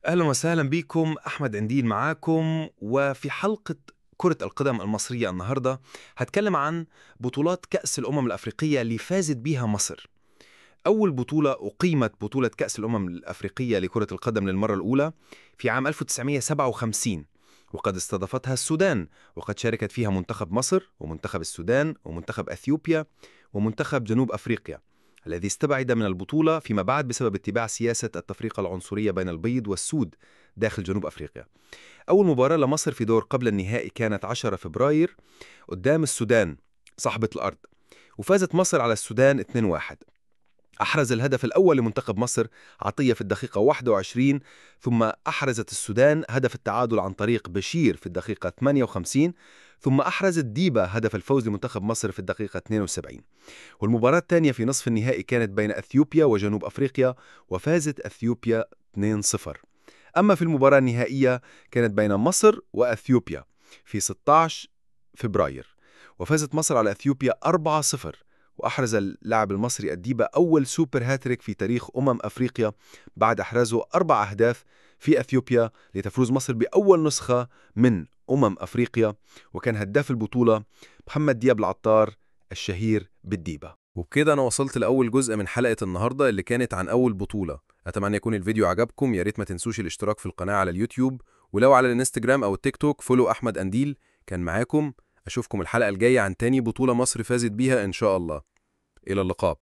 أهلا وسهلا بكم. أحمد أنديل معاكم، وفي حلقة كرة القدم المصرية النهاردة هتكلم عن بطولات كأس الأمم الأفريقية اللي فازت بيها مصر. أول بطولة أقيمت بطولة كأس الأمم الأفريقية لكرة القدم للمرة الأولى في عام 1957، وقد استضافتها السودان، وقد شاركت فيها منتخب مصر ومنتخب السودان ومنتخب أثيوبيا ومنتخب جنوب أفريقيا، الذي استبعد من البطولة فيما بعد بسبب اتباع سياسة التفرقة العنصرية بين البيض والسود داخل جنوب أفريقيا. أول مباراة لمصر في دور قبل النهائي كانت 10 فبراير قدام السودان صاحبة الأرض، وفازت مصر على السودان 2-1. أحرز الهدف الأول لمنتخب مصر عطية في الدقيقة 21، ثم أحرزت السودان هدف التعادل عن طريق بشير في الدقيقة 58، ثم أحرزت ديبا هدف الفوز لمنتخب مصر في الدقيقة 72. والمباراة الثانية في نصف النهائي كانت بين أثيوبيا وجنوب أفريقيا، وفازت أثيوبيا 2-0. أما في المباراة النهائية كانت بين مصر وأثيوبيا في 16 فبراير، وفازت مصر على أثيوبيا 4-0. وأحرز اللاعب المصري أديبا أول سوبر هاتريك في تاريخ أفريقيا بعد إحرازه 4 أهداف في أثيوبيا لتفوز مصر بأول نسخة من أفريقيا. وكان هداف البطولة محمد دياب العطار الشهير بالديبة. وبكده أنا وصلت لأول جزء من حلقة النهاردة اللي كانت عن أول بطولة. أتمنى يكون الفيديو عجبكم. يا ريت ما تنسوش الاشتراك في القناة على اليوتيوب، ولو على الانستجرام أو التيك توك فولو أحمد أنديل. كان معاكم. أشوفكم الحلقة الجاية عن تاني بطولة مصر فازت بيها إن شاء الله. إلى اللقاء.